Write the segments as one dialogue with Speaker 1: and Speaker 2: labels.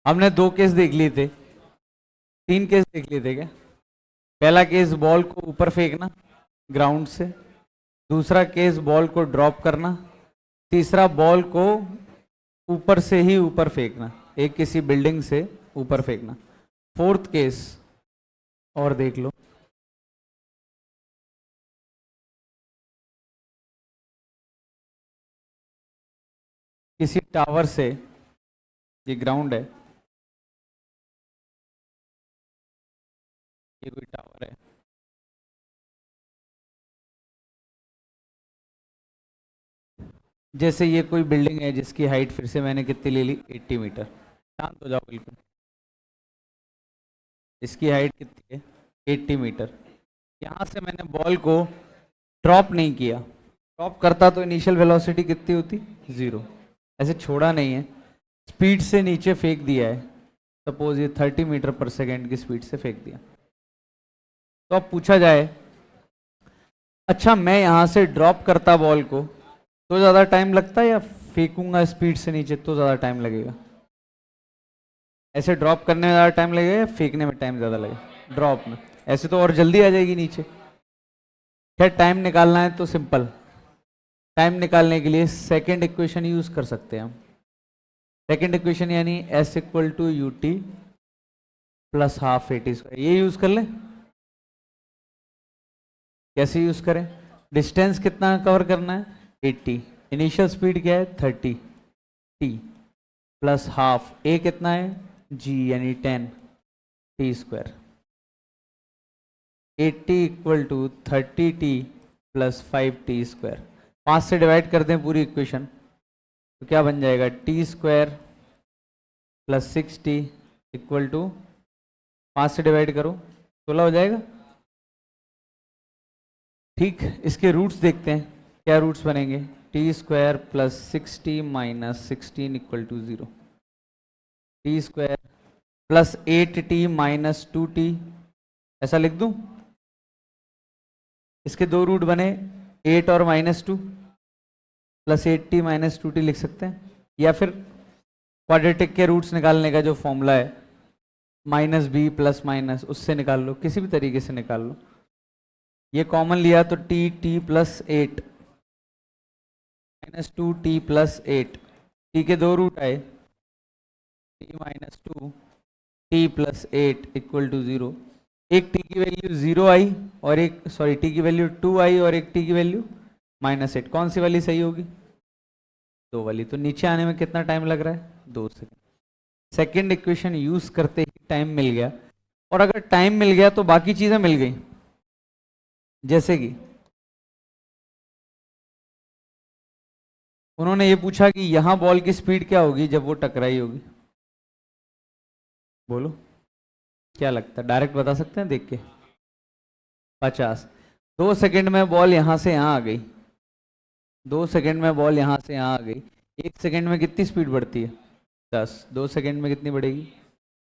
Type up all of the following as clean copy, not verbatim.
Speaker 1: हमने 2 केस देख लिए थे, 3 केस देख लिए थे क्या? पहला केस बॉल को ऊपर फेंकना ग्राउंड से, दूसरा केस बॉल को ड्रॉप करना, तीसरा बॉल को ऊपर से ही ऊपर फेंकना, एक किसी बिल्डिंग से ऊपर फेंकना। फोर्थ केस और देख लो। किसी टावर से, ये ग्राउंड है, ये कोई टावर है, जैसे ये कोई बिल्डिंग है जिसकी हाइट फिर से मैंने कितनी ले ली, 80 मीटर। शांत हो जाओ बिल्कुल। इसकी हाइट कितनी है, 80 मीटर। यहाँ से मैंने बॉल को ड्रॉप नहीं किया, ड्रॉप करता तो इनिशियल वेलोसिटी कितनी होती, 0। ऐसे छोड़ा नहीं है, स्पीड से नीचे फेंक दिया है। सपोज ये 30 मीटर पर सेकेंड की स्पीड से फेंक दिया। तो अब पूछा जाए, अच्छा मैं यहाँ से ड्रॉप करता बॉल को तो ज़्यादा टाइम लगता है, या फेंकूंगा स्पीड से नीचे तो ज़्यादा टाइम लगेगा? ऐसे ड्रॉप करने में ज़्यादा टाइम लगेगा या फेंकने में टाइम ज़्यादा लगेगा? ड्रॉप में ऐसे तो और जल्दी आ जाएगी नीचे। खैर टाइम निकालना है तो सिंपल, टाइम निकालने के लिए सेकेंड इक्वेशन यूज कर सकते हैं हम। सेकेंड इक्वेशन यानी s equal to u t plus half a t square, ये यूज कर लें। कैसे यूज करें? डिस्टेंस कितना कवर करना है, 80। इनिशियल स्पीड क्या है, 30 टी प्लस हाफ ए कितना है, जी यानी 10 t square. 80 equal to 30t plus 5t square. 5 से डिवाइड कर दें पूरी इक्वेशन तो क्या बन जाएगा, t square plus 6t equal to, 5 से डिवाइड करो 16 हो जाएगा। ठीक, इसके रूट्स देखते हैं क्या रूट्स बनेंगे। T square plus 6t minus 16 equal to 0, t square plus 8t minus 2t, ऐसा लिख दूं। इसके दो रूट बने, 8 और -2, प्लस 8t माइनस 2t लिख सकते हैं। या फिर क्वाड्रेटिक के रूट्स निकालने का जो फॉर्मूला है, माइनस बी प्लस माइनस, उससे निकाल लो, किसी भी तरीके से निकाल लो। ये कॉमन लिया तो t plus 8 minus 2t plus 8, t के दो रूट आए, t minus 2 t plus 8 equal to 0। एक टी की वैल्यू 0 आई और एक, सॉरी, टी की वैल्यू 2 आई और एक टी की वैल्यू -8। कौन सी वाली सही होगी, 2 वाली। तो नीचे आने में कितना टाइम लग रहा है, 2 सेकंड। सेकेंड इक्वेशन यूज करते ही टाइम मिल गया। और अगर टाइम मिल गया तो बाकी चीजें मिल गई, जैसे कि उन्होंने ये पूछा कि यहां बॉल की स्पीड क्या होगी जब वो टकराई होगी। बोलो क्या लगता है, डायरेक्ट बता सकते हैं देख के। 50। 2 सेकंड में बॉल यहां से यहां आ गई, 2 सेकंड में बॉल यहां से यहां आ गई। 1 सेकंड में कितनी स्पीड बढ़ती है, 10। 2 सेकंड में कितनी बढ़ेगी,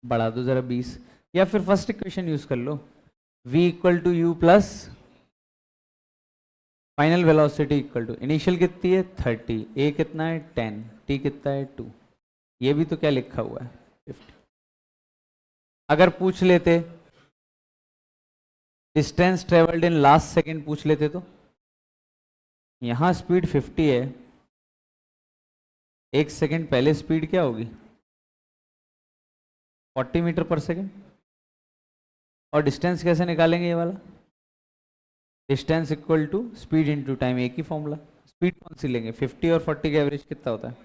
Speaker 1: बढ़ा दो जरा, 20। या फिर फर्स्ट इक्वेशन यूज कर लो, v equal to u plus final velocity equal to initial कितनी है 30, ए कितना है 10, टी कितना है 2। ये भी तो क्या लिखा हुआ है 50। अगर पूछ लेते distance travelled in last second पूछ लेते तो, यहां स्पीड 50 है, 1 सेकंड पहले स्पीड क्या होगी, 40 मीटर पर सेकंड। और डिस्टेंस कैसे निकालेंगे ये वाला, distance equal to speed into time, एक ही फॉर्मूला। स्पीड कौन सी लेंगे, 50 और 40 का एवरेज कितना होता है,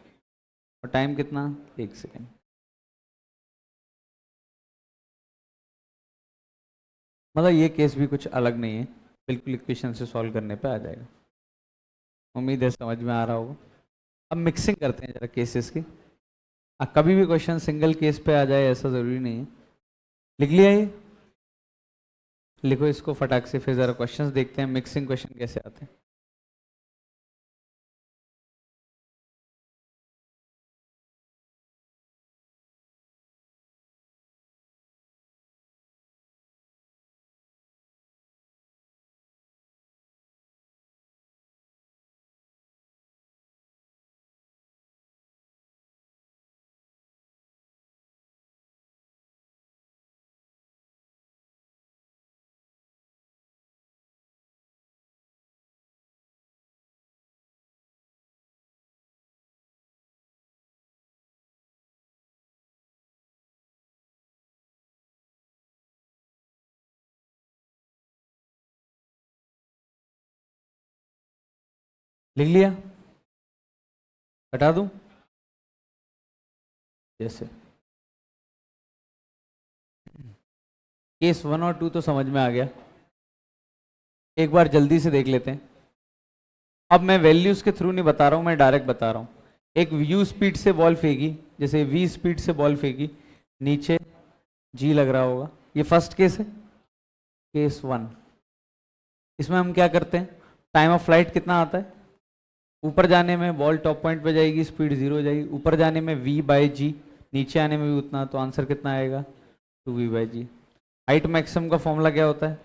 Speaker 1: और टाइम कितना, 1 सेकंड। मतलब ये केस भी कुछ अलग नहीं है, बिल्कुल इक्वेशन से सॉल्व करने पे आ जाएगा। उम्मीद है समझ में आ रहा होगा। अब मिक्सिंग करते हैं जरा केसेस की। कभी भी क्वेश्चन सिंगल केस पे आ जाए ऐसा ज़रूरी नहीं है। लिख लिया ये, लिखो इसको फटाक से, फिर ज़रा क्वेश्चंस देखते हैं मिक्सिंग क्वेश्चन कैसे आते हैं। लिख लिया? हटा दूं? जैसे केस 1 और 2 तो समझ में आ गया, एक बार जल्दी से देख लेते हैं। अब मैं वैल्यूज के थ्रू नहीं बता रहा हूं, मैं डायरेक्ट बता रहा हूं। एक यू स्पीड से बॉल फेंकी, जैसे वी स्पीड से बॉल फेंकी, नीचे जी लग रहा होगा, ये फर्स्ट केस है, केस 1। इसमें हम क्या करते हैं, टाइम ऑफ फ्लाइट कितना आता है, ऊपर जाने में बॉल टॉप पॉइंट पे जाएगी, स्पीड 0 हो जाएगी, ऊपर जाने में v बाई जी, नीचे आने में भी उतना, तो आंसर कितना आएगा, 2v by g. Height maximum का फॉर्मूला क्या होता है,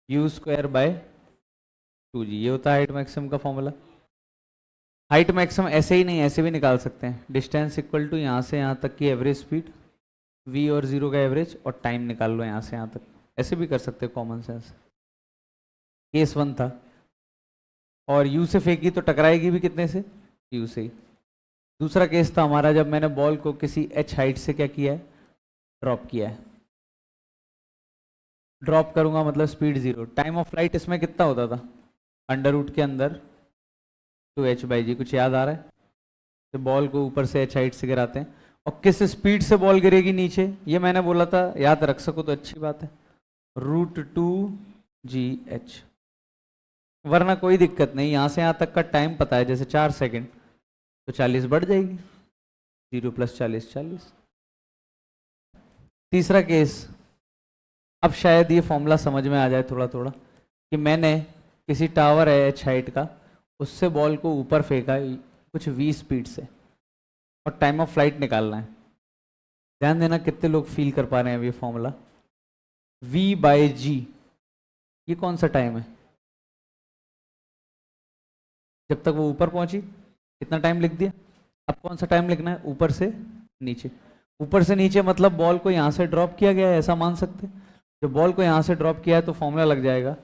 Speaker 1: यू स्क्वायर बाय 2g, ये होता है हाइट मैक्सिमम का फॉर्मूला। हाइट मैक्सिमम ऐसे ही नहीं, ऐसे भी निकाल सकते हैं, डिस्टेंस इक्वल टू यहाँ से यहाँ तक की एवरेज स्पीड, v और 0 का एवरेज, और टाइम निकाल लो यहाँ से यहाँ तक, ऐसे भी कर सकते हैं, कॉमन सेंस। केस 1 था, और u से फेंकी तो टकराएगी भी कितने से, u से ही। दूसरा केस था हमारा, जब मैंने बॉल को किसी h हाइट से क्या किया है, ड्रॉप किया है। ड्रॉप करूंगा मतलब स्पीड 0, टाइम ऑफ फ्लाइट इसमें कितना होता था, अंडर रूट के अंदर 2h बाई जी, कुछ याद आ रहा है, तो बॉल को ऊपर से h हाइट से गिराते हैं, और किस स्पीड से बॉल गिरेगी नीचे, ये मैंने बोला था, याद रख सको तो अच्छी बात है, √2gh। वरना कोई दिक्कत नहीं, यहाँ से यहाँ तक का टाइम पता है, जैसे 4 सेकंड, तो 40 बढ़ जाएगी, 0 + 40 40। तीसरा केस, अब शायद ये फॉर्मूला समझ में आ जाए थोड़ा थोड़ा, कि मैंने किसी टावर है एच हाइट का, उससे बॉल को ऊपर फेंका कुछ v स्पीड से, और टाइम ऑफ फ्लाइट निकालना है। ध्यान देना कितने लोग फील कर पा रहे हैं ये फॉर्मूला, v बाई जी, ये कौन सा टाइम है, जब तक वो ऊपर पहुंची कितना टाइम लिख दिया। अब कौन सा टाइम लिखना है, ऊपर से नीचे। ऊपर से नीचे मतलब बॉल को यहाँ से ड्रॉप किया गया है, ऐसा मान सकते हैं। जब बॉल को यहाँ से ड्रॉप किया है तो फॉर्मूला लग जाएगा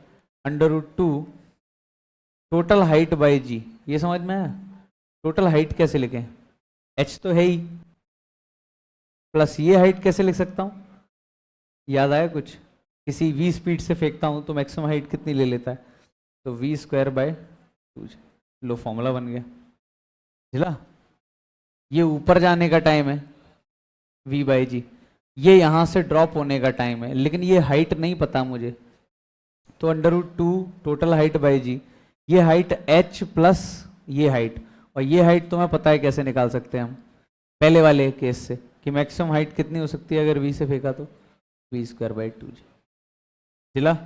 Speaker 1: √2 टोटल हाइट बाई जी। ये समझ में आया, टोटल हाइट कैसे लिखें, h तो है ही, प्लस ये हाइट कैसे लिख सकता हूँ, याद आया कुछ, किसी v स्पीड से फेंकता हूँ तो मैक्सिमम हाइट कितनी ले लेता है, तो v square by 2। Low formula बन गया, चला। ये ऊपर जाने का टाइम है v बाई जी, ये यहाँ से ड्रॉप होने का टाइम है, लेकिन ये हाइट नहीं पता मुझे, तो √2 टोटल हाइट बाई जी, ये हाइट h प्लस ये हाइट, और ये हाइट तुम्हें पता है कैसे निकाल सकते हैं हम, पहले वाले केस से, कि मैक्सिमम हाइट कितनी हो सकती है अगर v से फेंका तो v स्क्वायर बाई 2g। चला।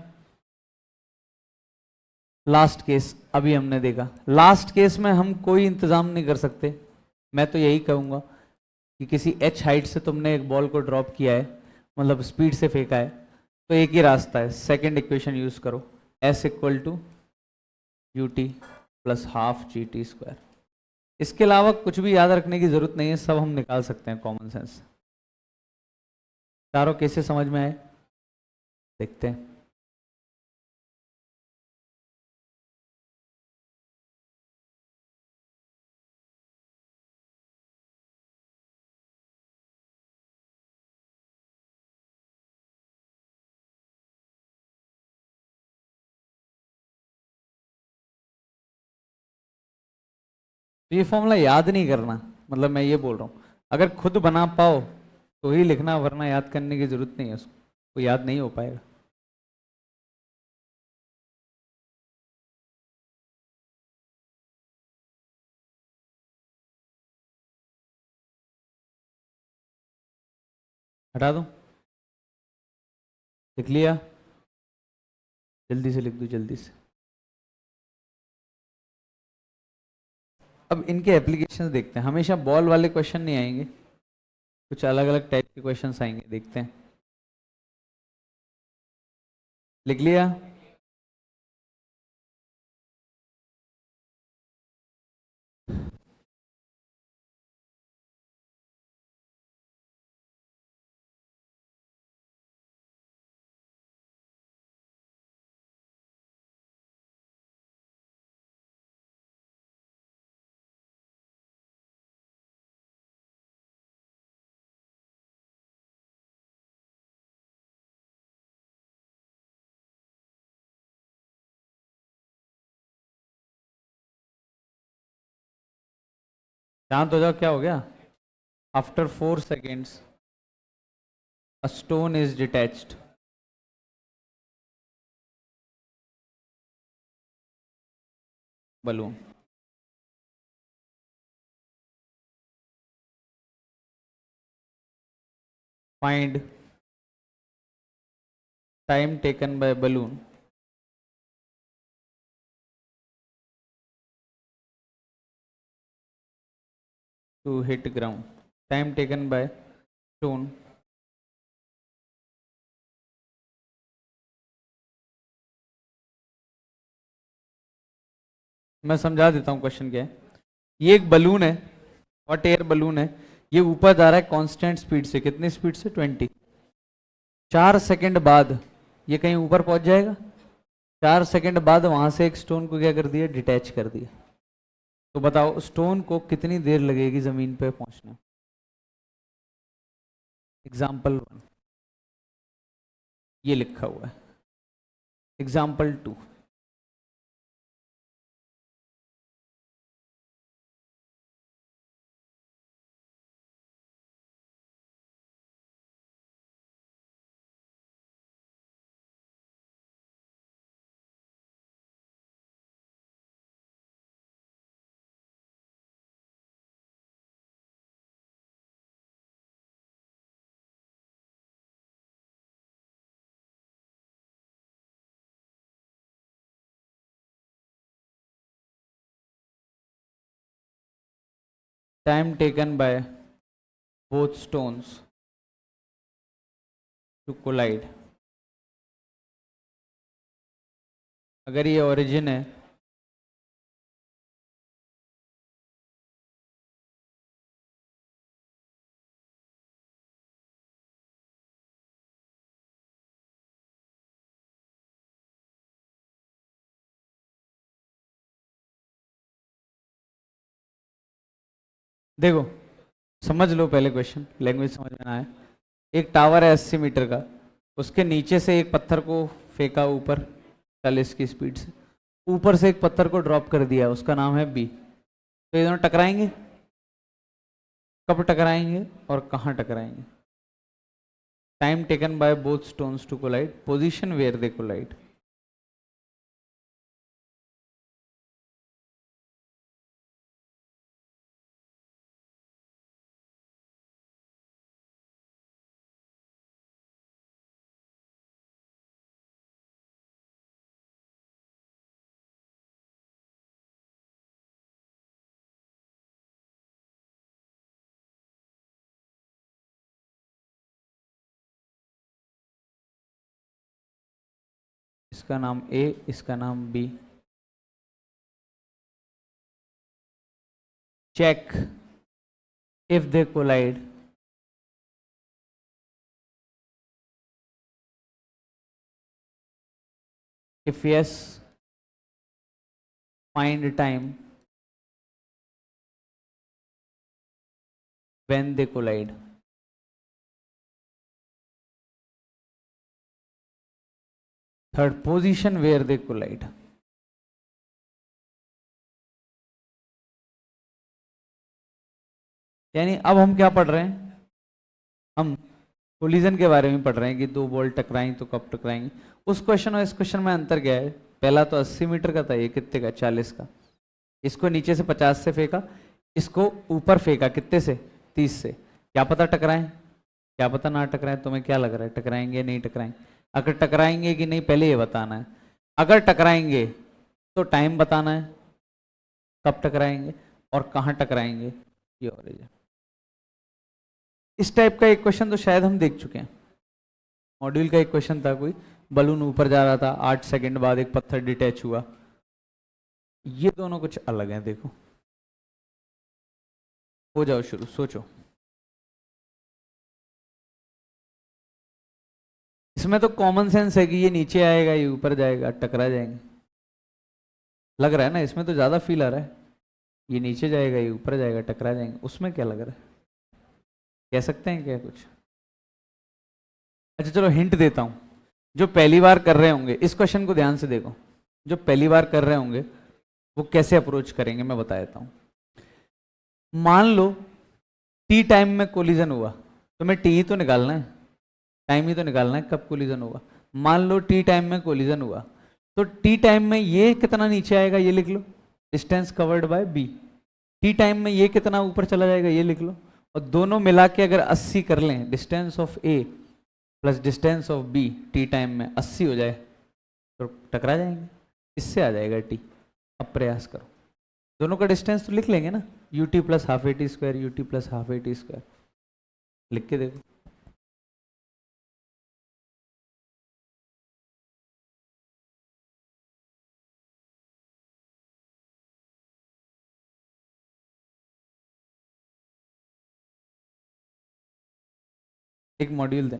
Speaker 1: लास्ट केस अभी हमने देखा, लास्ट केस में हम कोई इंतजाम नहीं कर सकते, मैं तो यही कहूँगा कि किसी h हाइट से तुमने एक बॉल को ड्रॉप किया है, मतलब स्पीड से फेंका है, तो एक ही रास्ता है, सेकंड इक्वेशन यूज करो, s equal to u t plus half g t square. इसके अलावा कुछ भी याद रखने की जरूरत नहीं है, सब हम निकाल सकते हैं कॉमन सेंस। चारों केसेस समझ में आए, देखते हैं। तो ये फॉर्मूला याद नहीं करना, मतलब मैं ये बोल रहा हूँ, अगर खुद बना पाओ तो ही लिखना, वरना याद करने की जरूरत नहीं है, उसको वो याद नहीं हो पाएगा। हटा दूं, लिख लिया, जल्दी से लिख दूं, जल्दी से। अब इनके एप्लीकेशंस देखते हैं, हमेशा बॉल वाले क्वेश्चन नहीं आएंगे, कुछ अलग अलग टाइप के क्वेश्चंस आएंगे, देखते हैं। लिख लिया, शांत हो जाओ, क्या हो गया? After 4 seconds a stone is detached. balloon. Find time taken by balloon to hit ground. Time taken by stone मैं समझा देता हूँ क्वेश्चन क्या है। ये एक बलून है, हॉट एयर बलून है, ये ऊपर जा रहा है कांस्टेंट स्पीड से। कितनी स्पीड से? 20। 4 सेकंड बाद ये कहीं ऊपर पहुंच जाएगा। 4 सेकंड बाद वहां से एक स्टोन को क्या कर दिया? डिटैच कर दिया। तो बताओ स्टोन को कितनी देर लगेगी जमीन पे पहुंचने? एग्जाम्पल 1 ये लिखा हुआ है। Example 2 time taken by both stones to collide. अगर ये ओरिजिन है देखो समझ लो पहले क्वेश्चन, लैंग्वेज समझ में ना आए। एक टावर है 80 मीटर का, उसके नीचे से एक पत्थर को फेंका ऊपर 40 की स्पीड से, ऊपर से एक पत्थर को ड्रॉप कर दिया, उसका नाम है बी। तो ये दोनों टकराएंगे। कब टकराएंगे और कहाँ टकराएंगे? Time taken by both stones to collide, position where they collide. इसका नाम ए, इसका नाम B. Check if they collide, if yes find time when they collide। Third position where they collide. यानी अब हम क्या पढ़ रहे हैं? हम कोलिजन के बारे में पढ़ रहे हैं कि दो बॉल टकराएंगे तो कब टकराएंगे। उस क्वेश्चन और इस क्वेश्चन में अंतर क्या है? पहला तो 80 मीटर का था, ये कितने का? 40 का। इसको नीचे से 50 से फेंका, इसको ऊपर फेंका कितने से? 30 से। क्या पता टकराएं, क्या पता ना टकराएं। तुम्हें क्या लग रहा है, टकराएंगे नहीं टकराएंगे? अगर टकराएंगे कि नहीं पहले ये बताना है। अगर टकराएंगे तो टाइम बताना है, कब टकराएंगे और कहाँ टकराएंगे, ये ओरिजिन। इस टाइप का एक क्वेश्चन तो शायद हम देख चुके हैं। मॉड्यूल का एक क्वेश्चन था, कोई बलून ऊपर जा रहा था, 8 सेकंड बाद एक पत्थर डिटैच हुआ। ये दोनों कुछ अलग हैं। देखो हो जाओ शुरू, सोचो। इसमें तो कॉमन सेंस है कि ये नीचे आएगा, ये ऊपर जाएगा, टकरा जाएंगे। लग रहा है ना, इसमें तो ज्यादा फील आ रहा है। ये नीचे जाएगा, ये ऊपर जाएगा, टकरा जाएंगे। उसमें क्या लग रहा है? कह सकते हैं क्या कुछ? अच्छा चलो हिंट देता हूं। जो पहली बार कर रहे होंगे, इस क्वेश्चन को ध्यान से देखो, जो पहली बार कर रहे होंगे वो कैसे अप्रोच करेंगे मैं बता देता हूं। मान लो टी टाइम में कोलिजन हुआ, तो मैं टी ही तो निकालना है, टाइम ही तो निकालना है कब कोलिजन होगा। मान लो टी टाइम में कोलिजन हुआ, तो टी टाइम में ये कितना नीचे आएगा ये लिख लो, distance covered by B. T time में ये कितना ऊपर चला जाएगा ये लिख लो, और दोनों मिला के अगर 80 कर लें, distance of A plus distance of B t time में 80 हो जाए तो टकरा जाएंगे, इससे आ जाएगा टी। अब प्रयास करो, दोनों का डिस्टेंस तो लिख लेंगे ना, you t plus half a t square, you t plus half a t square, लिख के देखो। एक मॉड्यूल दें।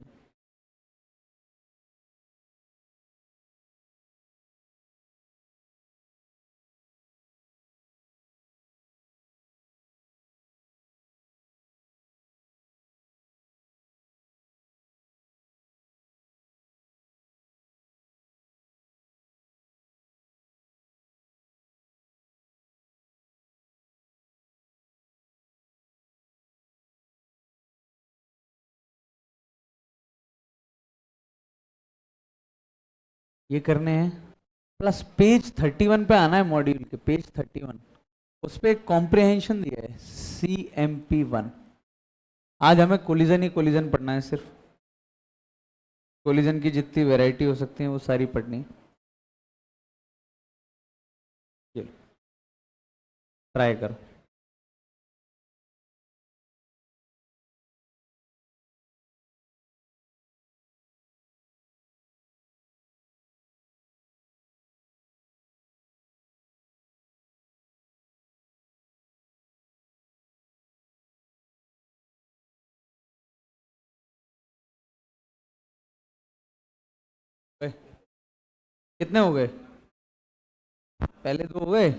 Speaker 1: ये करने हैं प्लस पेज 31 पे आना है, मॉड्यूल के पेज 31, उस पर एक कॉम्प्रिहेंशन दिया है CMP1। आज हमें कोलिजन ही कोलिजन पढ़ना है, सिर्फ कोलिजन की जितनी वैरायटी हो सकती है वो सारी पढ़नी है। चलो ट्राई करो। ओए, कितने हो गए, पहले दो हो गए।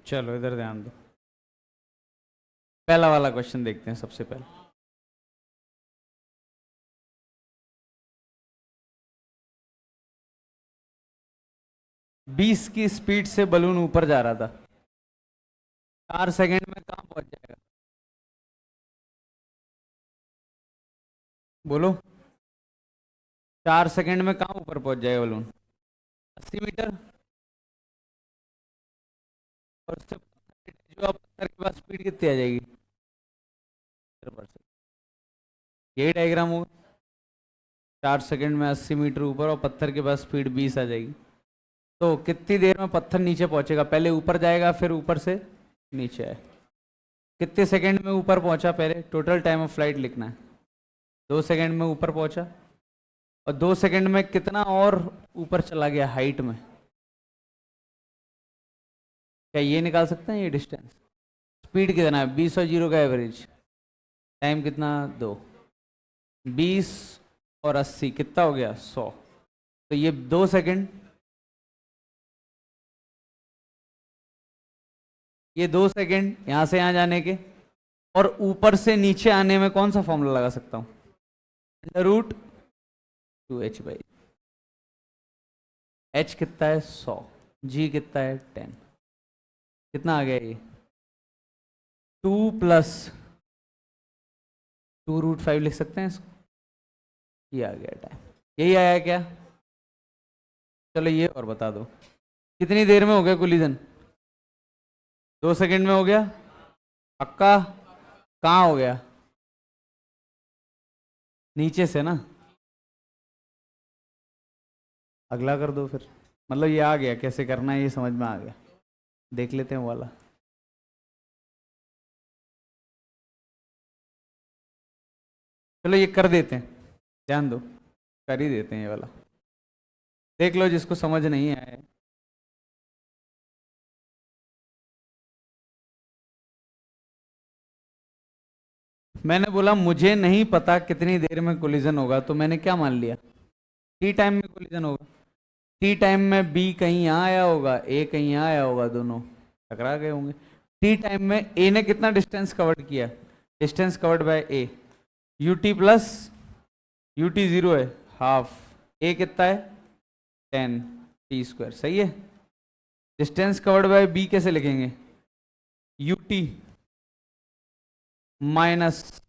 Speaker 1: चलो इधर ध्यान दो, पहला वाला क्वेश्चन देखते हैं सबसे पहले। 20 की स्पीड से बलून ऊपर जा रहा था, 4 सेकंड में कहाँ पहुंच जाएगा बोलो, 4 सेकंड में कहाँ ऊपर पहुंच जाएगा बलून, 80 मीटर। और उससे जो आप पत्थर के पास स्पीड कितनी आ जाएगी, यही डायग्राम होगा, 4 सेकंड में 80 मीटर ऊपर और पत्थर के पास स्पीड 20 आ जाएगी। तो कितनी देर में पत्थर नीचे पहुंचेगा, पहले ऊपर जाएगा फिर ऊपर से नीचे आए, कितने सेकंड में ऊपर पहुंचा, पहले टोटल टाइम ऑफ फ्लाइट लिखना है। 2 सेकंड में ऊपर पहुंचा, और 2 सेकंड में कितना और ऊपर चला गया हाइट में, क्या ये निकाल सकते हैं ये डिस्टेंस, स्पीड कितना है 20 और 0 का एवरेज, टाइम कितना 2, 20 और 80 कितना हो गया 100। तो ये 2 सेकंड, ये 2 सेकंड यहाँ से यहाँ जाने के, और ऊपर से नीचे आने में कौन सा फॉर्मूला लगा सकता हूँ, √2h/, h कितना है 100, g कितना है 10, कितना आ गया ये 2 प्लस 2√5 लिख सकते हैं इसको, ये आ गया टाइम, यही आया क्या। चलो ये और बता दो, कितनी देर में हो गया कोलिजन? 2 सेकंड में हो गया? पक्का? कहाँ हो गया? नीचे से ना। अगला कर दो फिर, मतलब ये आ गया कैसे करना है, ये समझ में आ गया। देख लेते हैं वो वाला। चलो ये कर देते हैं, ध्यान दो, कर ही देते हैं ये वाला। देख लो जिसको समझ नहीं आए। मैंने बोला मुझे नहीं पता कितनी देर में कोलिजन होगा, तो मैंने क्या मान लिया? टी टाइम में कोलिजन होगा। टी टाइम में बी कहीं यहाँ आया होगा, ए कहीं यहाँ आया होगा, दोनों टकरा गए होंगे। टी टाइम में ए ने कितना डिस्टेंस कवर्ड किया? Distance covered by A, you t plus U T zero है, हाफ, ए कितना है? 10 t², सही है। डिस्टेंस कवर्ड बाय बी कैसे लिखेंगे? यू टी माइनस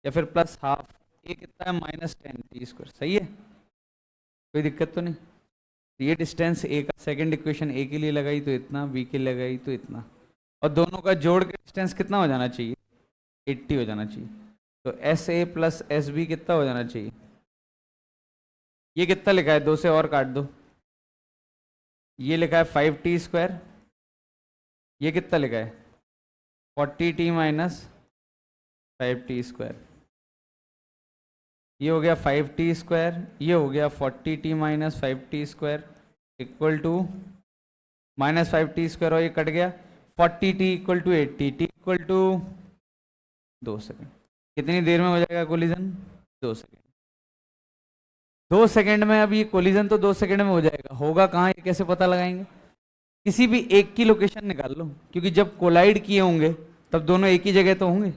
Speaker 1: या फिर प्लस हाफ, ए कितना है? -10 t², सही है। कोई दिक्कत तो नहीं? तो ये डिस्टेंस ए का सेकंड इक्वेशन ए के लिए लगाई तो इतना, बी के लिए लगाई तो इतना, और दोनों का जोड़ के डिस्टेंस कितना हो जाना चाहिए? 80 हो जाना चाहिए। तो s A plus s B कितना हो जाना चाहिए? ये कितना लिखा है? 2 से और काट दो। ये लिखा है 5t², ये कितना लिखा है? 40t minus 5t²। ये हो गया 5t², ये हो गया 40t minus 5t² equal to -5t², और ये कट गया 40t equal to 80, t equal to 2 second. कितनी देर में हो जाएगा कोलिजन? 2 सेकेंड। 2 सेकेंड में, अब ये कोलिजन तो 2 सेकेंड में हो जाएगा, होगा कहाँ ये कैसे पता लगाएंगे? किसी भी एक की लोकेशन निकाल लो, क्योंकि जब कोलाइड किए होंगे तब दोनों एक ही जगह तो होंगे।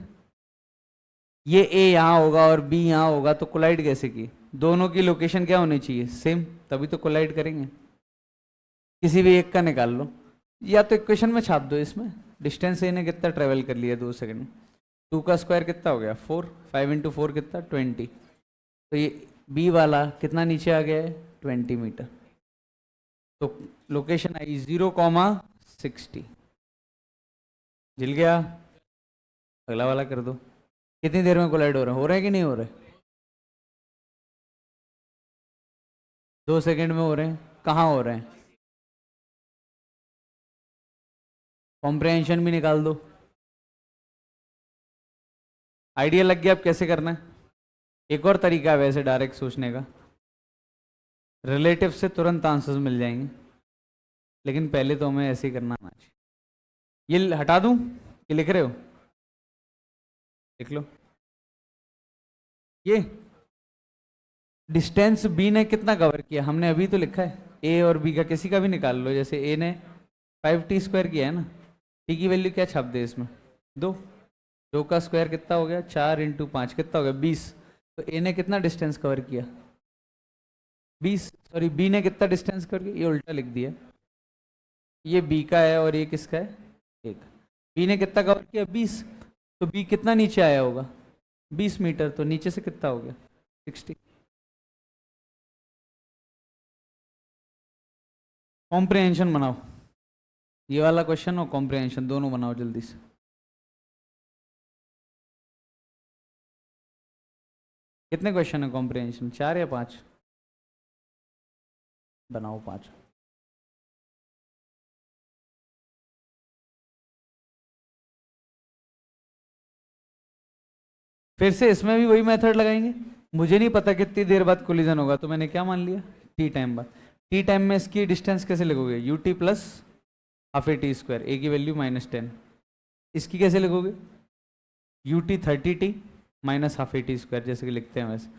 Speaker 1: ये ए यहाँ होगा और बी यहाँ होगा, तो कोलाइड कैसे की? दोनों की लोकेशन क्या होनी चाहिए? सेम, तभी तो कोलाइड करेंगे। किसी भी एक का निकाल लो, या तो इक्वेशन में छाप दो इसमें। डिस्टेंस ए ने कितना ट्रेवल कर लिया 2 सेकेंड में? 2 का स्क्वायर कितना हो गया? 4, 5 इंटू 4 कितना? 20। तो ये बी वाला कितना नीचे आ गया है? 20 मीटर। तो लोकेशन आई 0,60। जिल गया। अगला वाला कर दो। कितनी देर में कोलाइड हो रहे हैं कि नहीं हो रहे? 2 सेकेंड में हो रहे हैं। कहाँ हो रहे हैं? कॉम्प्रहेंशन भी निकाल दो। आइडिया लग गया अब कैसे करना है? एक और तरीका है वैसे डायरेक्ट सोचने का, रिलेटिव से तुरंत आंसर्स मिल जाएंगे, लेकिन पहले तो हमें ऐसे ही करना आना चाहिए। ये हटा दूं कि लिख रहे हो? लिख लो। ये डिस्टेंस बी ने कितना कवर किया? हमने अभी तो लिखा है। ए और बी का किसी का भी निकाल लो, जैसे ए ने 5t² किया है ना, टी की वैल्यू क्या छाप दे इसमें? 2। 2 का स्क्वायर कितना हो गया? 4 इंटू 5 कितना हो गया? 20। तो ए ने कितना डिस्टेंस कवर किया? 20। सॉरी, बी ने कितना डिस्टेंस कवर किया? ये उल्टा लिख दिया। ये बी का है और ये किसका है? एक। बी ने कितना कवर किया? 20। तो बी कितना नीचे आया होगा? 20 मीटर। तो नीचे से कितना हो गया? 60। कॉम्प्रिहेंशन बनाओ, ये वाला क्वेश्चन और कॉम्प्रिहेंशन दोनों बनाओ जल्दी से। कितने क्वेश्चन है कॉम्प्रिहेंशन? 4 या 5? बनाओ 5। फिर से इसमें भी वही मेथड लगाएंगे। मुझे नहीं पता कितनी देर बाद कोलिजन होगा, तो मैंने क्या मान लिया? टी टाइम बाद। टी टाइम में इसकी डिस्टेंस कैसे लिखोगे? U t plus half a t², a की वैल्यू -10। इसकी कैसे लिखोगे? U t 30t minus half a t², जैसे कि लिखते हैं वैसे।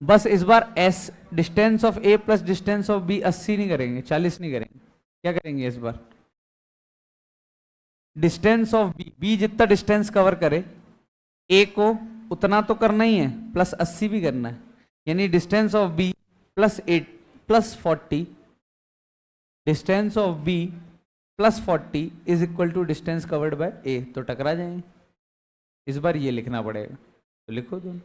Speaker 1: बस इस बार s distance of A plus distance of B 80 नहीं करेंगे, 40 नहीं करेंगे। क्या करेंगे इस बार? डिस्टेंस ऑफ बी, बी जितना डिस्टेंस कवर करे ए को उतना तो करना ही है, प्लस 80 भी करना है। यानी distance of B plus 8 plus 40, distance of B plus 40 is equal to distance covered by A. तो टकरा जाएंगे। इस बार ये लिखना पड़ेगा, तो लिखो दोनों।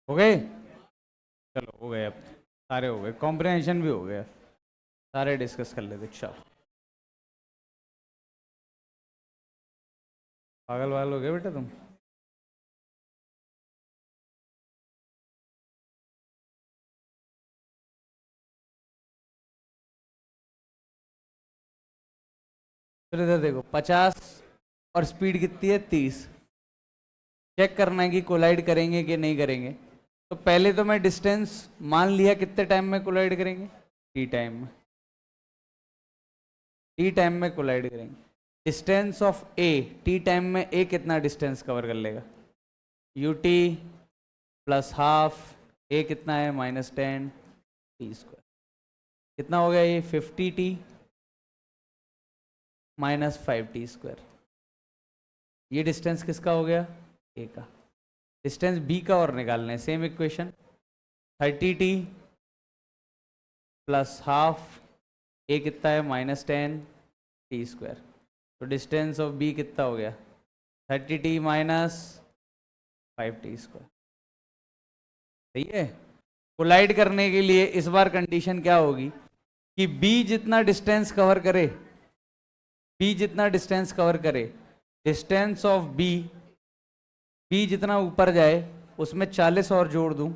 Speaker 1: हो गए? चलो हो गए, अब सारे हो गए, कॉम्प्रिहेंशन भी हो गया, सारे डिस्कस कर लेते। चलो पागल वागल हो गए बेटा तुम। फिर इधर देखो 50 और स्पीड कितनी है 30। चेक करना है कि कोलाइड करेंगे कि नहीं करेंगे। तो पहले तो मैं डिस्टेंस मान लिया, कितने टाइम में कोलाइड करेंगे, टी टाइम में। टी टाइम में कोलाइड करेंगे। Distance of A, T time में ए कितना डिस्टेंस कवर कर लेगा, you t plus half, a कितना है -10 टी स्क्वायर। कितना हो गया ये 50t -5t स्क्वायर। ये डिस्टेंस किसका हो गया, ए का। डिस्टेंस बी का और निकालना है, same equation 30t plus half, a कितना है -10t स्क्वायर। तो डिस्टेंस ऑफ बी कितना हो गया 30t -5t स्क्वायर। सही है। कोलाइड करने के लिए इस बार कंडीशन क्या होगी कि बी जितना डिस्टेंस कवर करे, बी जितना डिस्टेंस कवर करे, डिस्टेंस ऑफ बी, बी जितना ऊपर जाए उसमें 40 और जोड़ दूं,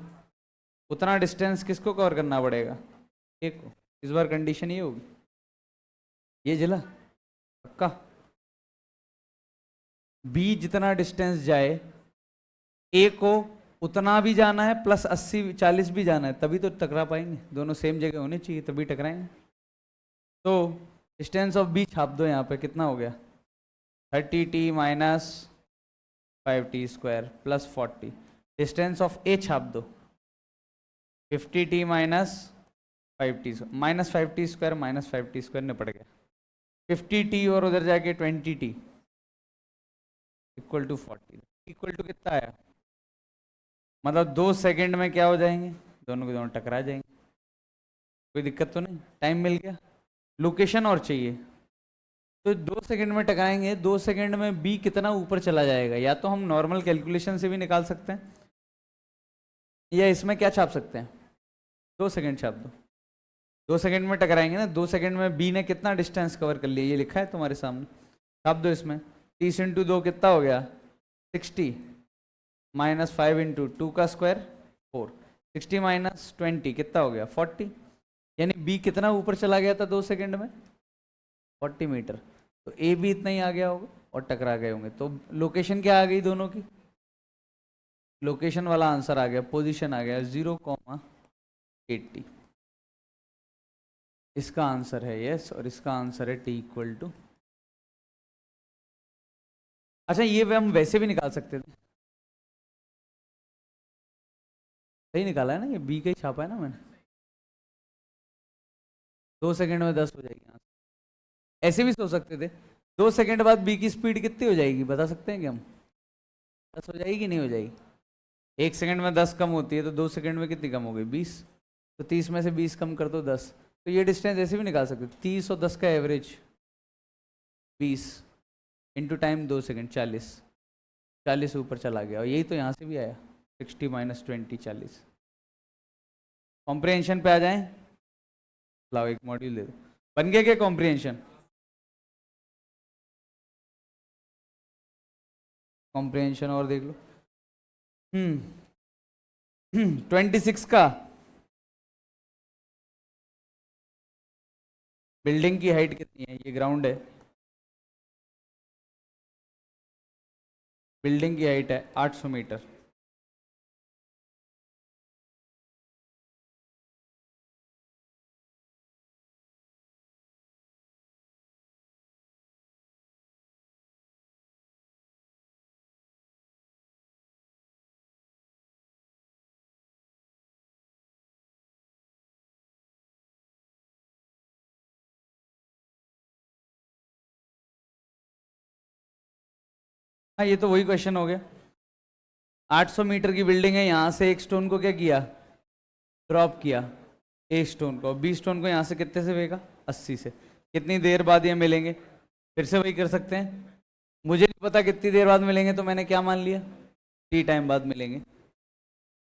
Speaker 1: उतना डिस्टेंस किसको कवर करना पड़ेगा, ए को। इस बार कंडीशन ये होगी, ये जिला पक्का। बी जितना डिस्टेंस जाए, ए को उतना भी जाना है प्लस 80-40 भी जाना है, तभी तो टकरा पाएंगे, दोनों सेम जगह होने चाहिए तभी टकराएंगे। तो डिस्टेंस ऑफ बी छाप दो यहाँ पे, कितना हो गया 30t -5t² plus 40। Distance of ए छाप दो 50t -5t -5t² निपट गया। 50t और उधर जाके 20t equal to 40, equal to कितना आया, मतलब 2 सेकंड में क्या हो जाएंगे, दोनों के दोनों टकरा जाएंगे। कोई दिक्कत तो नहीं, टाइम मिल गया। लोकेशन और चाहिए, तो 2 सेकंड में टकराएंगे, 2 सेकंड में बी कितना ऊपर चला जाएगा, या तो हम नॉर्मल कैलकुलेशन से भी निकाल सकते हैं, या इसमें क्या छाप सकते हैं, 2 सेकंड छाप दो। 2 सेकंड में टकराएंगे ना, 2 सेकंड में बी ने कितना डिस्टेंस कवर कर लिया, ये लिखा है तुम्हारे सामने, छाप दो इसमें। 30 × 2 कितना हो गया 60 -5 × 2 का स्क्वायर 4, 60 -20 कितना हो गया 40। यानी बी कितना ऊपर चला गया था 2 सेकंड में 40 मीटर। तो ए भी इतना ही आ गया होगा और टकरा गए होंगे। तो लोकेशन क्या आ गई दोनों की, लोकेशन वाला आंसर आ गया, पोजीशन आ गया 0,80। इसका आंसर है यस, और इसका आंसर है t = अच्छा ये हम वैसे भी निकाल सकते थे, सही निकाला है ना, ये बी का ही छापा है ना मैंने। 2 सेकंड में 10 हो जाएगी आंसर। ऐसे भी सोच सकते थे 2 सेकंड बाद बी की स्पीड कितनी हो जाएगी, बता सकते हैं कि हम 10 हो जाएगी नहीं हो जाएगी। 1 सेकंड में 10 कम होती है, तो 2 सेकंड में कितनी कम हो गई 20। तो 30 में से 20 कम कर दो 10। तो ये डिस्टेंस ऐसे भी निकाल सकते 30 और 10 का एवरेज 20 इंटू टाइम 2 सेकंड 40, 40 ऊपर चला गया, और यही तो यहाँ से भी आया 60 -20 40। कॉम्प्रिहेंशन पे आ जाएं, लाओ एक मॉड्यूल दे दो, बन गया क्या कॉम्प्रिहेंशन। कॉम्प्रिहेंशन और देख लो। 26 का बिल्डिंग की हाइट कितनी है, ये ग्राउंड है, बिल्डिंग की हाइट है 800 मीटर। हाँ ये तो वही क्वेश्चन हो गया, 800 मीटर की बिल्डिंग है, यहाँ से एक स्टोन को क्या किया, ड्रॉप किया, एक स्टोन को, 20 स्टोन को यहाँ से कितने से फेंका 80 से। कितनी देर बाद ये मिलेंगे, फिर से वही कर सकते हैं। मुझे नहीं पता कितनी देर बाद मिलेंगे, तो मैंने क्या मान लिया टी टाइम बाद मिलेंगे।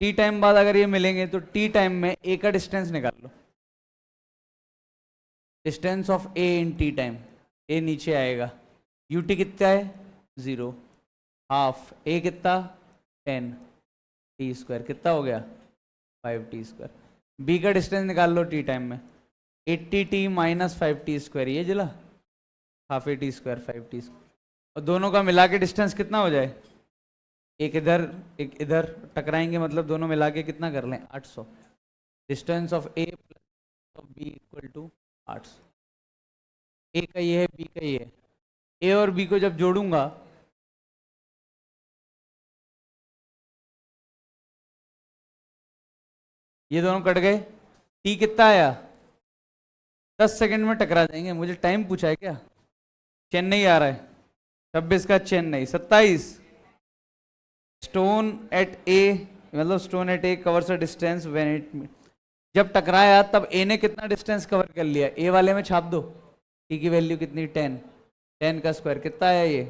Speaker 1: टी टाइम बाद अगर ये मिलेंगे तो टी टाइम में ए का डिस्टेंस निकाल लो, distance of A in t time. A नीचे आएगा, यूटी कितना है 0, हाफ ए कितना 10, टी स्क्वायर कितना हो गया 5t स्क्वायर। बी का डिस्टेंस निकाल लो टी टाइम में, 80t माइनस 5t स्क्वायर, ये जिला half a t square 5t square, और दोनों का मिला के डिस्टेंस कितना हो जाए, एक इधर टकराएंगे, मतलब दोनों मिला के कितना कर लें 800। Distance of A plus of B equal to 800। A का ये है, बी का ये है, ए और बी को जब जोड़ूंगा ये दोनों कट गए, टी कितना आया 10 सेकंड में टकरा जाएंगे। मुझे टाइम पूछा है क्या, चेन्नई आ रहा है 26 का चेन्नई, 27 स्टोन एट ए, मतलब stone eight A covers a distance when it, जब टकराया तब ए ने कितना डिस्टेंस कवर कर लिया, ए वाले में छाप दो, टी की वैल्यू कितनी 10, 10 का स्क्वायर कितना आया, ये